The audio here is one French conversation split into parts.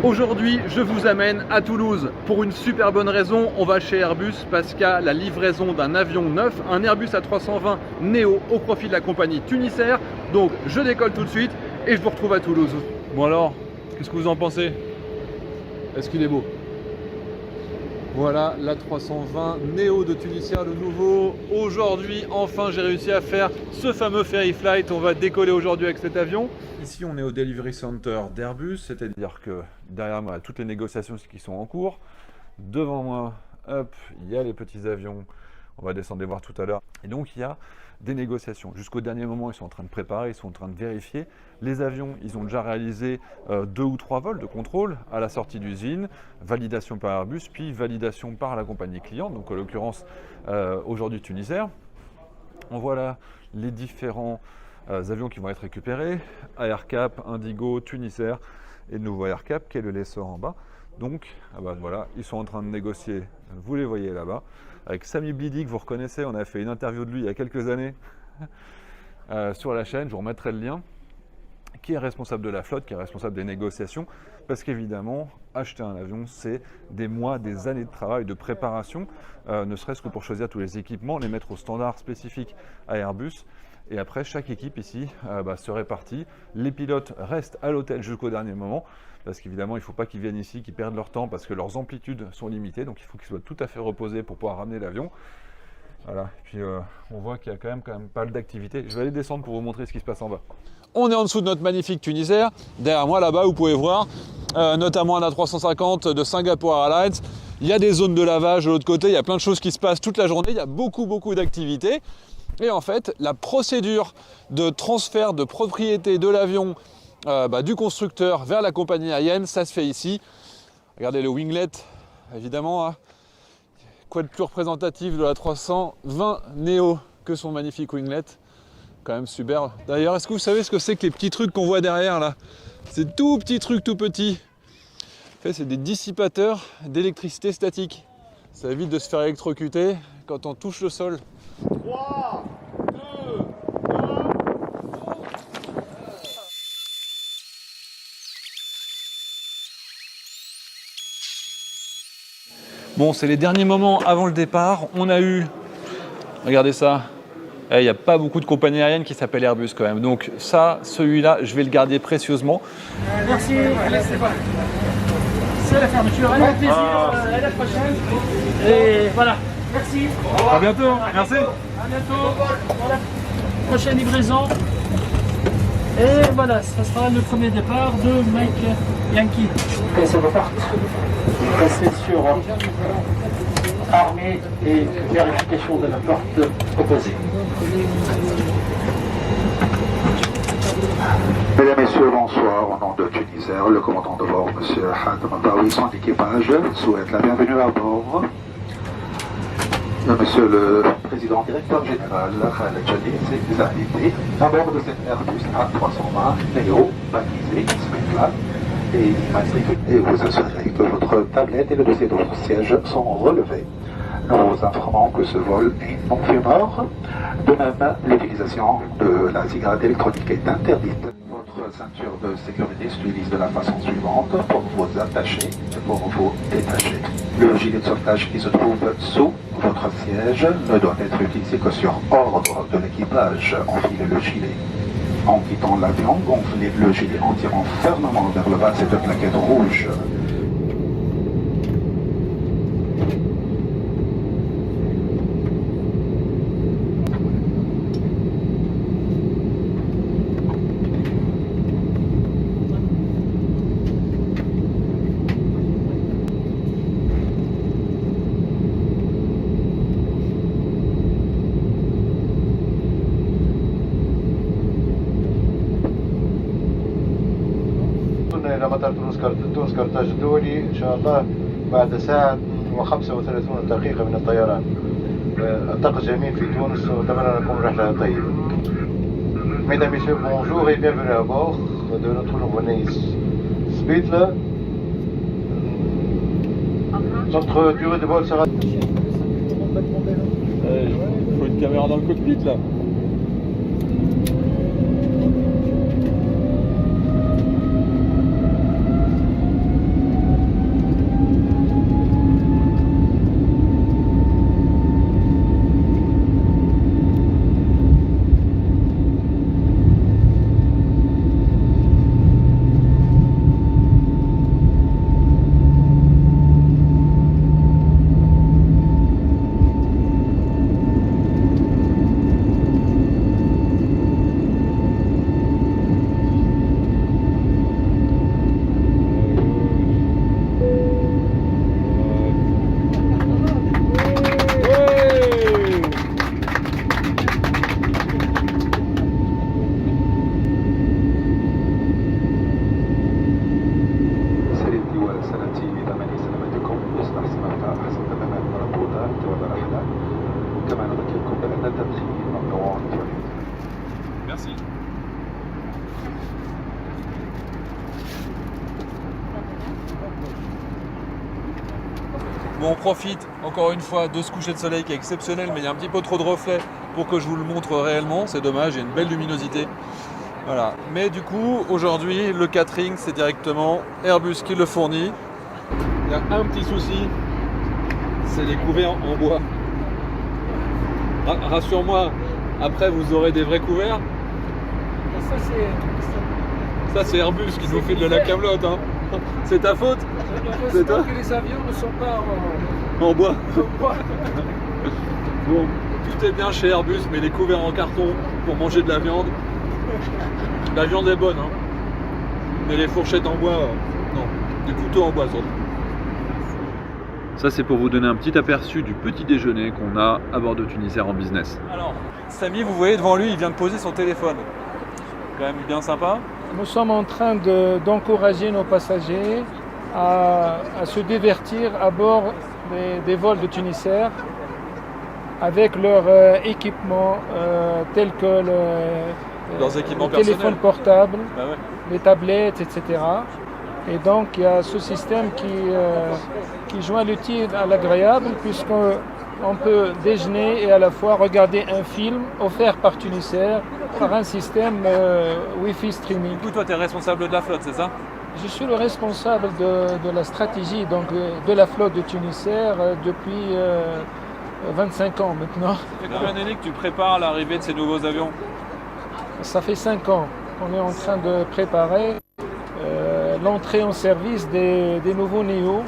Aujourd'hui, je vous amène à Toulouse. Pour une super bonne raison, on va chez Airbus parce qu'il y a la livraison d'un avion neuf, un Airbus A320 Neo au profit de la compagnie Tunisair. Donc je décolle tout de suite et je vous retrouve à Toulouse. Bon alors, qu'est-ce que vous en pensez? Est-ce qu'il est beau? Voilà l'A320 Neo de Tunisair, le nouveau. Aujourd'hui, enfin, j'ai réussi à faire ce fameux ferry flight. On va décoller aujourd'hui avec cet avion. Ici, on est au Delivery Center d'Airbus, c'est-à-dire que derrière moi, toutes les négociations qui sont en cours. Devant moi, hop, il y a les petits avions. On va descendre les voir tout à l'heure. Et donc, il y a des négociations. Jusqu'au dernier moment, ils sont en train de préparer, ils sont en train de vérifier. Les avions, ils ont déjà réalisé 2 ou 3 vols de contrôle à la sortie d'usine, validation par Airbus, puis validation par la compagnie cliente, donc en l'occurrence aujourd'hui Tunisair. On voit là les différents avions qui vont être récupérés, AerCap, Indigo, Tunisair et le nouveau AerCap qui est le lessor en bas. Donc voilà, ils sont en train de négocier, vous les voyez là-bas, avec Sami Blidi que vous reconnaissez, on a fait une interview de lui il y a quelques années sur la chaîne, je vous remettrai le lien, qui est responsable de la flotte, qui est responsable des négociations, parce qu'évidemment, acheter un avion, c'est des mois, des années de travail, de préparation, ne serait-ce que pour choisir tous les équipements, les mettre au standard spécifique à Airbus. Et après, chaque équipe ici se répartit. Les pilotes restent à l'hôtel jusqu'au dernier moment, parce qu'évidemment, il ne faut pas qu'ils viennent ici, qu'ils perdent leur temps, parce que leurs amplitudes sont limitées, donc il faut qu'ils soient tout à fait reposés pour pouvoir ramener l'avion. Voilà, et puis on voit qu'il y a quand même pas mal d'activité. Je vais aller descendre pour vous montrer ce qui se passe en bas. On est en dessous de notre magnifique Tunisair. Derrière moi, là-bas, vous pouvez voir, notamment un A350 de Singapore Airlines. Il y a des zones de lavage de l'autre côté, il y a plein de choses qui se passent toute la journée, il y a beaucoup d'activités. Et en fait, la procédure de transfert de propriété de l'avion du constructeur vers la compagnie aérienne, ça se fait ici. Regardez le winglet, évidemment. Quoi de plus représentatif de la 320 Neo que son magnifique winglet? Quand même super. D'ailleurs, est-ce que vous savez ce que c'est que les petits trucs qu'on voit derrière là? C'est tout petits trucs tout petits. En fait, c'est des dissipateurs d'électricité statique. Ça évite de se faire électrocuter quand on touche le sol. 3, 2, 1. Bon, c'est les derniers moments avant le départ. On a eu, regardez ça, il n'y a pas beaucoup de compagnies aériennes qui s'appellent Airbus quand même. Donc ça, celui-là, je vais le garder précieusement. Merci. C'est la fermeture. Avec plaisir. À la prochaine. Et voilà. Merci. À bientôt. Merci. À bientôt. Voilà. Prochaine livraison. Et voilà, ça sera le premier départ de Mike Yankee. Et ça repart. Passer sur armée et vérification de la porte opposée. Mesdames et messieurs, bonsoir. Au nom de Tunisair, le commandant de bord, M. Hatem Baoui, son équipage, souhaite la bienvenue à bord. Monsieur le Président Directeur Général Khaled Jalil, ses invités à bord de cette Airbus A320 Neo, baptisée Spectral et immatriculée. Et vous assurez que votre tablette et le dossier de votre siège sont relevés. Nous vous informons que ce vol est non fumeur. De même, l'utilisation de la cigarette électronique est interdite. Votre ceinture de sécurité s'utilise de la façon suivante pour vous attacher et pour vous détacher. Le gilet de sauvetage qui se trouve sous votre siège ne doit être utilisé que sur ordre de l'équipage. Enfilez le gilet. En quittant l'avion, gonflez le gilet en tirant fermement vers le bas cette plaquette rouge. إلى مطار تونس كرتاج الدولي إن شاء الله بعد ساعة و35 دقيقة من الطيران. الطقس جميل في تونس وأتمنى أن تكون رحلة طيبة. Mesdames et messieurs, bonjour et bienvenue à bord de notre nouveau Nice Spitler. Notre durée de vol sera... Il faut une caméra dans le cockpit là. التدخين ممنوع في تونس. Merci. Bon, on profite encore une fois de ce coucher de soleil qui est exceptionnel, mais il y a un petit peu trop de reflets pour que je vous le montre réellement. C'est dommage, il y a une belle luminosité. Voilà. Mais du coup, aujourd'hui, le catering, c'est directement Airbus qui le fournit. Il y a un petit souci, c'est les couverts en bois. Rassure-moi, après vous aurez des vrais couverts. Ça c'est Airbus qui nous file de la camelote. Hein. C'est ta faute? C'est toi? Que les avions ne sont pas En bois. en bois. Bon, tout est bien chez Airbus, mais les couverts en carton pour manger de la viande. La viande est bonne, hein. Mais les fourchettes en bois, non. Les couteaux en bois surtout. Ça c'est pour vous donner un petit aperçu du petit déjeuner qu'on a à bord de Tunisair en business. Alors, Samy, vous voyez devant lui, il vient de poser son téléphone. Quand même bien sympa. Nous sommes en train d'encourager nos passagers à se divertir à bord des vols de Tunisair avec leur équipement tel que Leurs équipements le téléphone personnels. portable, Bah ouais. les tablettes, etc. Et donc il y a ce système qui joint l'utile à l'agréable puisqu'on peut déjeuner et à la fois regarder un film offert par Tunisair par un système Wi-Fi streaming. Du coup, toi, tu es responsable de la flotte, c'est ça? Je suis le responsable de la stratégie donc, de la flotte de Tunisair depuis 25 ans maintenant. Ça fait combien d'années que tu prépares l'arrivée de ces nouveaux avions? Ça fait 5 ans qu'on est en train de préparer l'entrée en service des nouveaux Neo.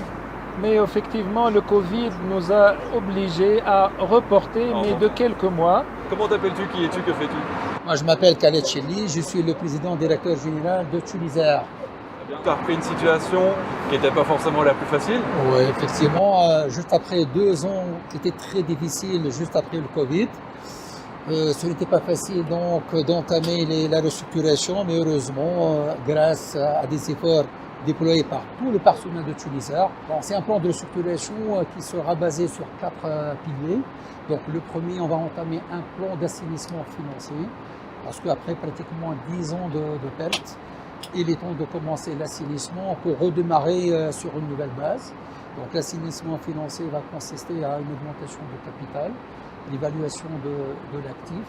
Mais effectivement, le Covid nous a obligés à reporter, mais de quelques mois. Comment t'appelles-tu? Qui es-tu? Que fais-tu? Moi, je m'appelle Khaled Chelli, je suis le président directeur général de Tunisair. Tu as repris une situation qui n'était pas forcément la plus facile. Oui, effectivement, juste après 2 ans qui étaient très difficiles, juste après le Covid, ce n'était pas facile donc d'entamer la restructuration, mais heureusement, grâce à des efforts déployé par tout le personnel de Tunisair. Bon, c'est un plan de restructuration qui sera basé sur 4 piliers. Donc le premier, on va entamer un plan d'assainissement financier, parce qu'après pratiquement 10 ans de pertes, il est temps de commencer l'assainissement pour redémarrer sur une nouvelle base. Donc l'assainissement financier va consister à une augmentation de capital, l'évaluation de l'actif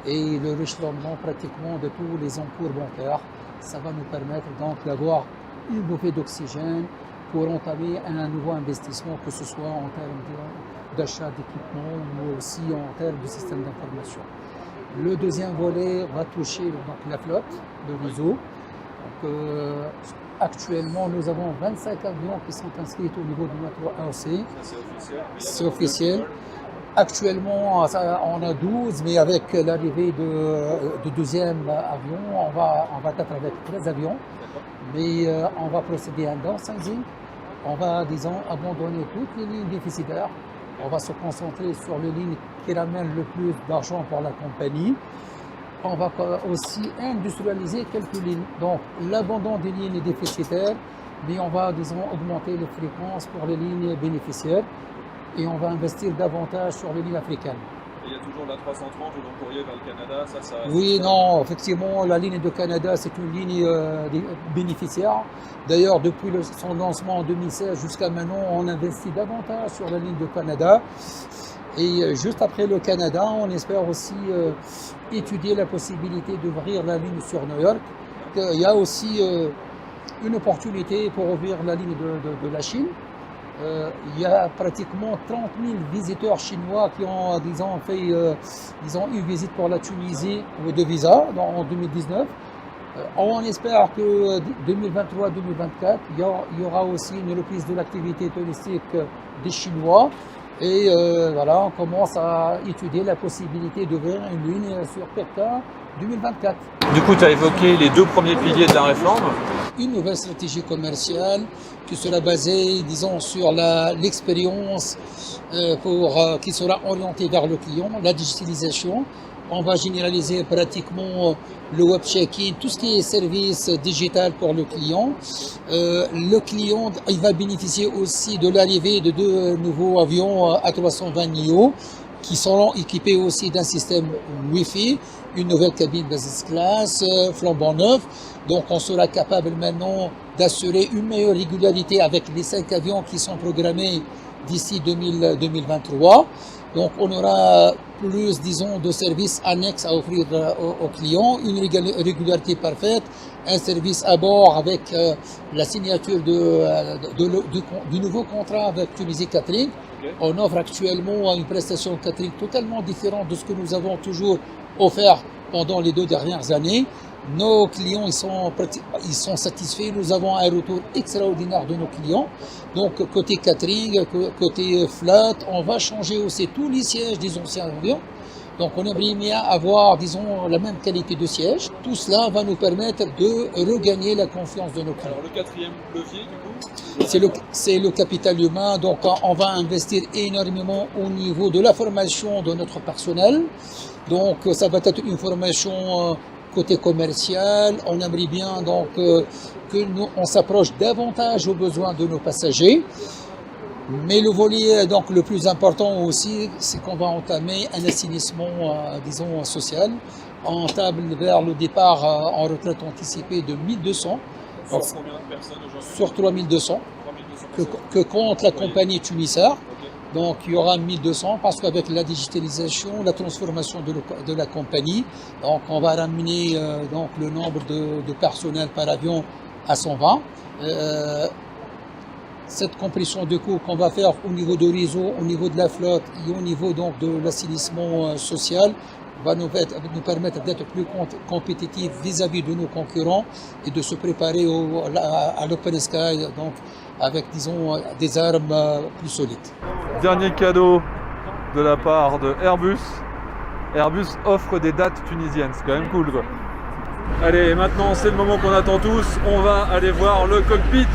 et le rééchelonnement pratiquement de tous les encours bancaires. Ça va nous permettre donc d'avoir une bouffée d'oxygène pour entamer un nouveau investissement, que ce soit en termes d'achat d'équipement ou aussi en termes de système d'information. Le deuxième volet va toucher donc, la flotte, le réseau. Donc, actuellement, nous avons 25 avions qui sont inscrits au niveau de notre AOC. C'est officiel. Actuellement, on a 12, mais avec l'arrivée de deuxième avion, on va être avec 13 avions. Mais on va procéder à un downsizing. On va, disons, abandonner toutes les lignes déficitaires. On va se concentrer sur les lignes qui ramènent le plus d'argent pour la compagnie. On va aussi industrialiser quelques lignes. Donc, l'abandon des lignes déficitaires, mais on va, disons, augmenter les fréquences pour les lignes bénéficiaires. Et on va investir davantage sur les lignes africaines. Il y a toujours la 330 ou le courrier vers le Canada, ça Oui, non, effectivement, la ligne de Canada, c'est une ligne bénéficiaire. D'ailleurs, depuis son lancement en 2016 jusqu'à maintenant, on investit davantage sur la ligne de Canada. Et juste après le Canada, on espère aussi étudier la possibilité d'ouvrir la ligne sur New York. Il y a aussi une opportunité pour ouvrir la ligne de la Chine. Il y a pratiquement 30 000 visiteurs chinois qui ont, disons, fait une visite pour la Tunisie de visa en 2019. On espère que 2023-2024, il y aura aussi une reprise de l'activité touristique des Chinois. Et voilà, on commence à étudier la possibilité d'ouvrir une ligne sur Pékin 2024. Du coup, tu as évoqué les 2 premiers piliers de la réforme. Une nouvelle stratégie commerciale qui sera basée, disons, sur l'expérience qui sera orientée vers le client, la digitalisation. On va généraliser pratiquement le web check-in, tout ce qui est service digital pour le client. Le client, il va bénéficier aussi de l'arrivée de 2 nouveaux avions A320neo qui seront équipés aussi d'un système Wi-Fi, une nouvelle cabine business class, flambant neuf. Donc on sera capable maintenant d'assurer une meilleure régularité avec les 5 avions qui sont programmés d'ici 2023. Donc on aura plus, disons, de services annexes à offrir aux clients, une régularité parfaite, un service à bord avec la signature du nouveau contrat avec Tunisie Catering. On offre actuellement une prestation catering totalement différente de ce que nous avons toujours offert pendant les 2 dernières années. Nos clients ils sont satisfaits, nous avons un retour extraordinaire de nos clients. Donc côté catering, côté flotte, on va changer aussi tous les sièges des anciens avions. Donc on aimerait bien avoir, disons, la même qualité de siège. Tout cela va nous permettre de regagner la confiance de nos clients. Alors le 4e levier du coup, c'est le capital humain. Donc on va investir énormément au niveau de la formation de notre personnel. Donc ça va être une formation côté commercial. On aimerait bien donc que nous on s'approche davantage aux besoins de nos passagers. Mais le volet donc le plus important aussi, c'est qu'on va entamer un assainissement, disons, social. On table vers le départ en retraite anticipée de 1200. sur combien de personnes aujourd'hui? Sur 3200 que compte la compagnie Tunisair. Donc il y aura 1200 parce qu'avec la digitalisation, la transformation de la compagnie, donc on va ramener donc le nombre de personnel par avion à 120. Cette compression de coûts qu'on va faire au niveau du réseau, au niveau de la flotte et au niveau donc de l'assainissement social va nous permettre d'être plus compétitifs vis-à-vis de nos concurrents et de se préparer à l'Open Sky, donc avec, disons, des armes plus solides. Dernier cadeau de la part de Airbus. Airbus offre des dates tunisiennes, c'est quand même cool quoi. Allez, maintenant c'est le moment qu'on attend tous, on va aller voir le cockpit.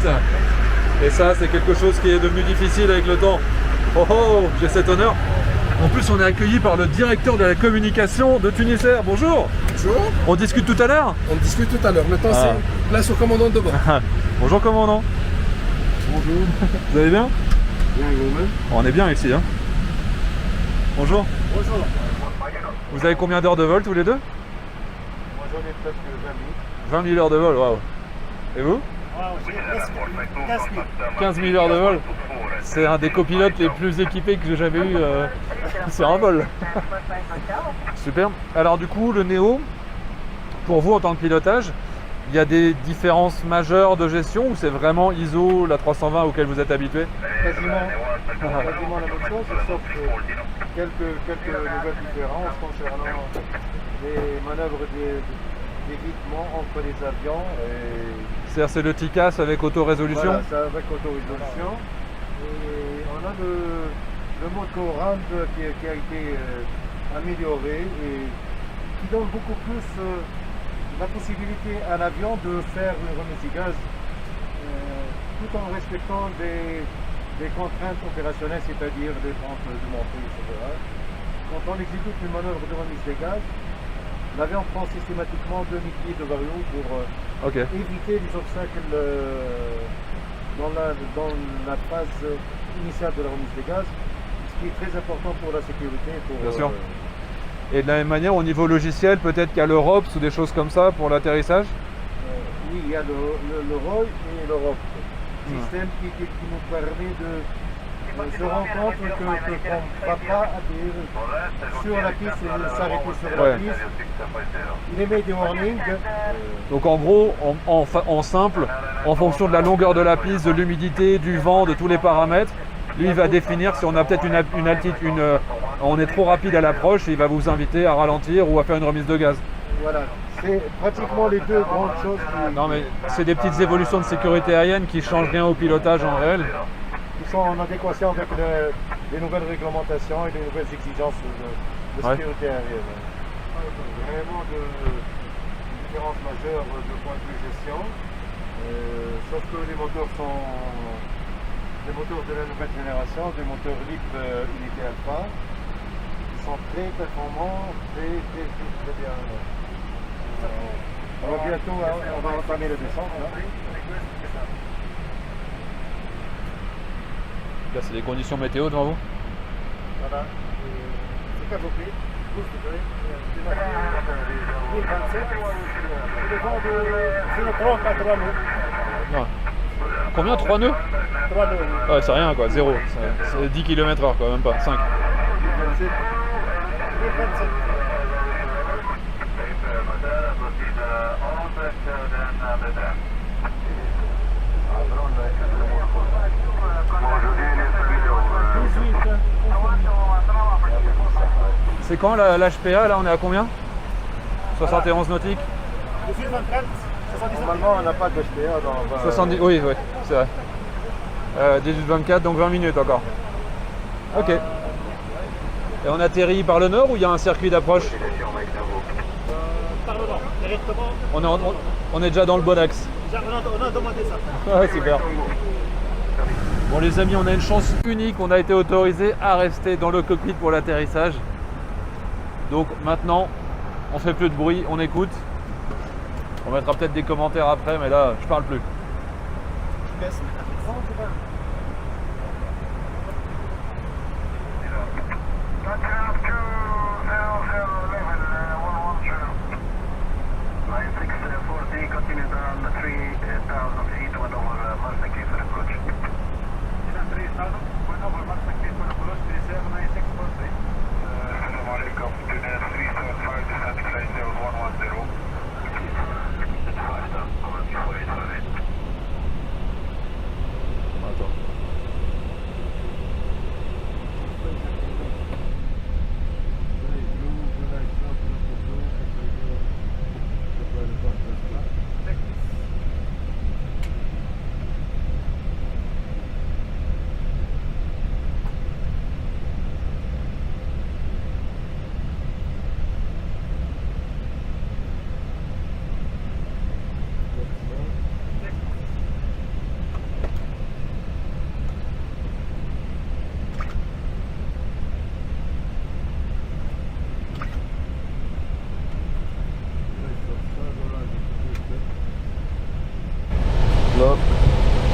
Et ça, c'est quelque chose qui est devenu difficile avec le temps. Oh oh, j'ai cet honneur. En plus, on est accueilli par le directeur de la communication de Tunisair. Bonjour. Bonjour. On discute tout à l'heure. On discute tout à l'heure. Maintenant, c'est place au commandant de bord. Bonjour, commandant. Bonjour. Vous allez bien? Bien, vous-même. On est bien ici. Hein. Bonjour. Bonjour. Vous avez combien d'heures de vol tous les deux? Moi j'en ai presque 20 000. 20 000 heures de vol, waouh. Et vous? 15 000 heures de vol. C'est un des copilotes les plus équipés que j'ai jamais eu sur un vol. Super. Alors du coup, le Neo, pour vous en tant que pilotage, il y a des différences majeures de gestion ou c'est vraiment ISO, la 320 auquel vous êtes habitué? Quasiment la même chose, sauf quelques nouvelles différences concernant les manœuvres d'évitement entre les avions. C'est-à-dire c'est le TICAS avec auto-résolution? Voilà, c'est avec auto-résolution. Et on a le moteur RAM qui a été amélioré et qui donne beaucoup plus la possibilité à l'avion de faire une remise du gaz tout en respectant des contraintes opérationnelles, c'est-à-dire des pentes de montée, etc. Quand on exécute une manœuvre de remise des gaz, l'avion prend systématiquement 2 pieds de variaux pour éviter les obstacles dans la phase initiale de la remise des gaz, ce qui est très important pour la sécurité. Bien sûr. Et de la même manière, au niveau logiciel, peut-être qu'il y a l'Europe ou des choses comme ça pour l'atterrissage? Oui, il y a le ROI et l'Europe. Système qui nous permet de se rendre compte qu'on ne va pas atterrir sur la piste et s'arrêter sur la piste. Il émet des warnings. Donc en gros, en simple, en fonction de la longueur de la piste, de l'humidité, du vent, de tous les paramètres, lui il va définir si on a peut-être une altitude, on est trop rapide à l'approche et il va vous inviter à ralentir ou à faire une remise de gaz. Voilà, c'est pratiquement les deux grandes choses. Non mais c'est des petites évolutions de sécurité aérienne qui changent rien au pilotage en réel. Qui sont en adéquation avec les nouvelles réglementations et les nouvelles exigences de sécurité aérienne. Vraiment de différences majeures de point de vue gestion, sauf que les moteurs sont des moteurs de la nouvelle génération, des moteurs LEAP unité alpha, qui sont très performants, très bien. Alors bientôt, on va entamer le descente. Là, c'est les conditions météo devant vous. Voilà. à peu près. 1027. Le vent de 0,30 à 3 nœuds. Non. Combien? 3 nœuds? 3 nœuds, oui. Ouais, c'est rien quoi, 0. C'est 10 km/h quoi, même pas, 5. 1027. 1027. C'est quand l'HPA là, on est à combien? 71 nautiques? 18-24, 77. Normalement, on n'a pas de HPA dans 70, oui, c'est vrai. 18-24, donc 20 minutes encore. Ok. Et on atterrit par le nord ou il y a un circuit d'approche? Par le nord, directement. On est déjà dans le bon axe. On a demandé ça. Ouais, super. Bon les amis, on a une chance unique, on a été autorisé à rester dans le cockpit pour l'atterrissage. Donc maintenant, on fait plus de bruit, on écoute. On mettra peut-être des commentaires après, mais là, je parle plus.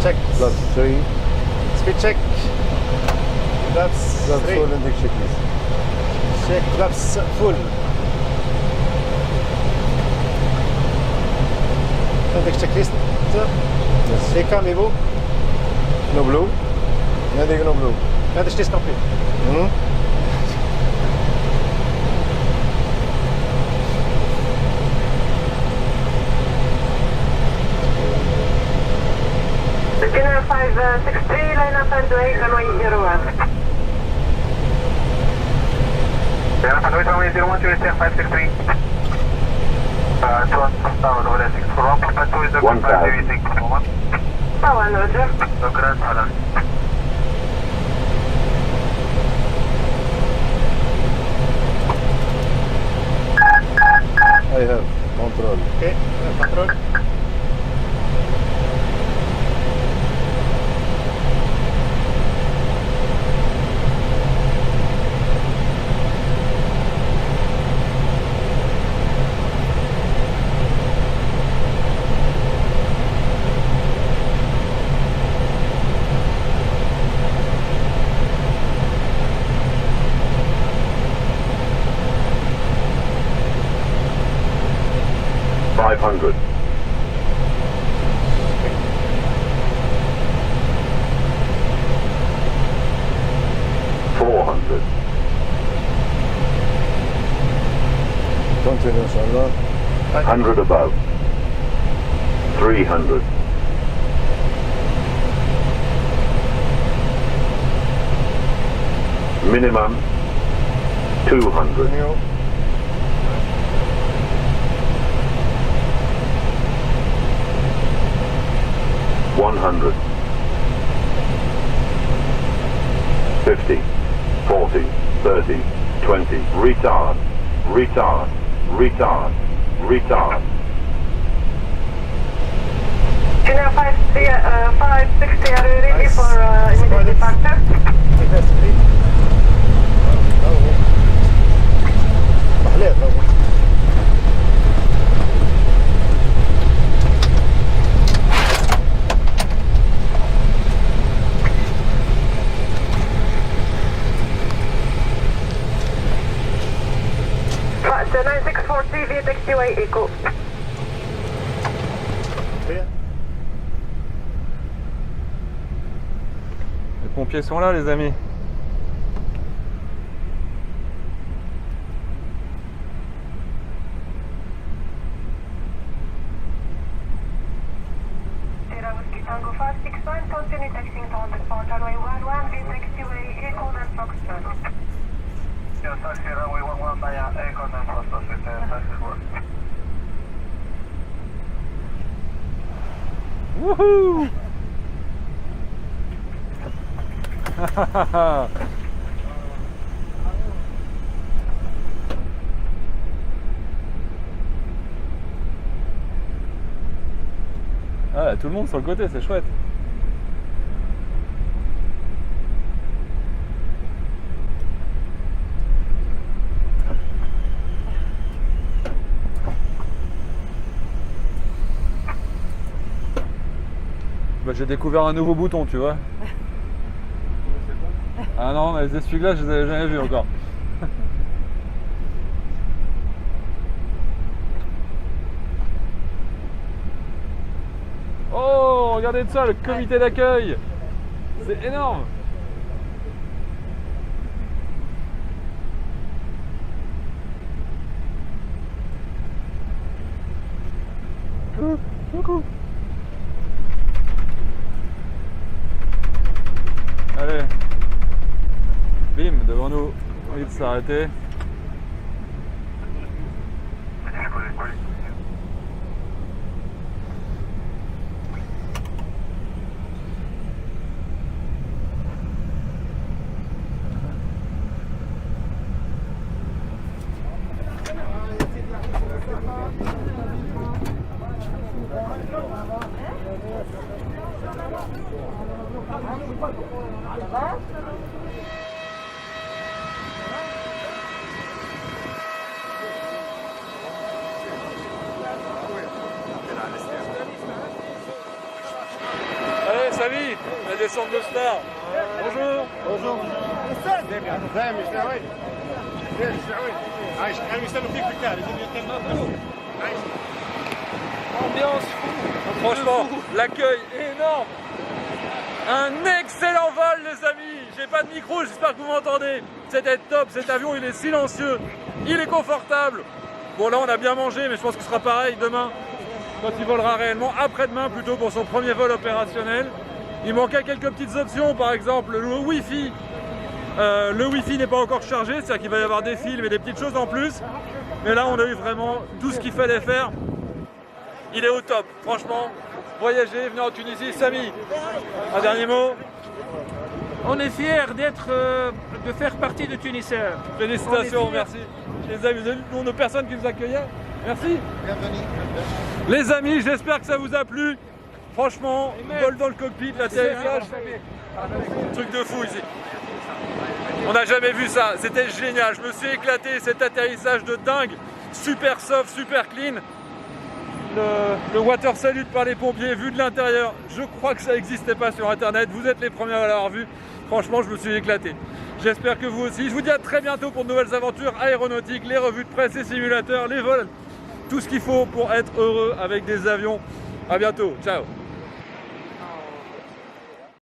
Check. Plus 3. Speed check. That's full in the checklist. Check flaps full. In the checklist. Yes. Ekamivo. No blue. Nothing no blue. And the checklist complete. Dinner 563, line up and way, runway 01. Runway 01 to return 563. 2,064, Papa 2 is the confirmed everything. 1, Roger. No Grand Salam. I have control. Okay, control. $500. $400. Continue, inshallah. 100 above. 300. Minimum 200. Continue. 100. 50. 40. 30. 20. Retard. Retard. Retard. Retard. Dinner 560, are you ready for immediate departure? محلات taxiway Echo. Les pompiers sont là, les amis. Tango 569, continue taxiing on runway 11 via taxiway Echo and Foxtrot. Yes, taxi runway 11 via Echo and Foxtrot with taxi work. Wouhou! Ah, tout le monde sur le côté, c'est chouette. Bah, j'ai découvert un nouveau bouton, tu vois. Ah non, mais les essuie-glaces, je les avais jamais vus encore. Oh, regardez de ça, le comité d'accueil. C'est énorme. Coucou. Allez. Bim, devant nous. Vite s'arrêter. Allez, Samy, la descente de Star. Bonjour. Bonjour. Ambiance fou. Franchement, l'accueil est énorme. Un excellent vol, les amis. J'ai pas de micro, j'espère que vous m'entendez. C'était top, cet avion il est silencieux, il est confortable. Bon là on a bien mangé, mais je pense que ce sera pareil demain, quand il volera réellement, après-demain plutôt, pour son premier vol opérationnel. Il manquait quelques petites options, par exemple le Wi-Fi. Le Wi-Fi n'est pas encore chargé, c'est-à-dire qu'il va y avoir des films et des petites choses en plus. Mais là on a eu vraiment tout ce qu'il fallait faire. Il est au top, franchement. Voyager, venir en Tunisie. Samy, un dernier mot? On est fiers de faire partie de Tunisair. Félicitations, merci. Les amis, vous avez vu le nombre de personnes qui nous accueillaient. Merci. Bienvenue. Les amis, j'espère que ça vous a plu. Franchement, vol dans le cockpit, l'atterrissage, truc de fou ici. On n'a jamais vu ça, c'était génial. Je me suis éclaté, cet atterrissage de dingue. Super soft, super clean. Le water salute par les pompiers, vu de l'intérieur, je crois que ça n'existait pas sur internet. Vous êtes les premiers à l'avoir vu. Franchement, je me suis éclaté. J'espère que vous aussi. Je vous dis à très bientôt pour de nouvelles aventures aéronautiques, les revues de presse, les simulateurs, les vols. Tout ce qu'il faut pour être heureux avec des avions. À bientôt. Ciao.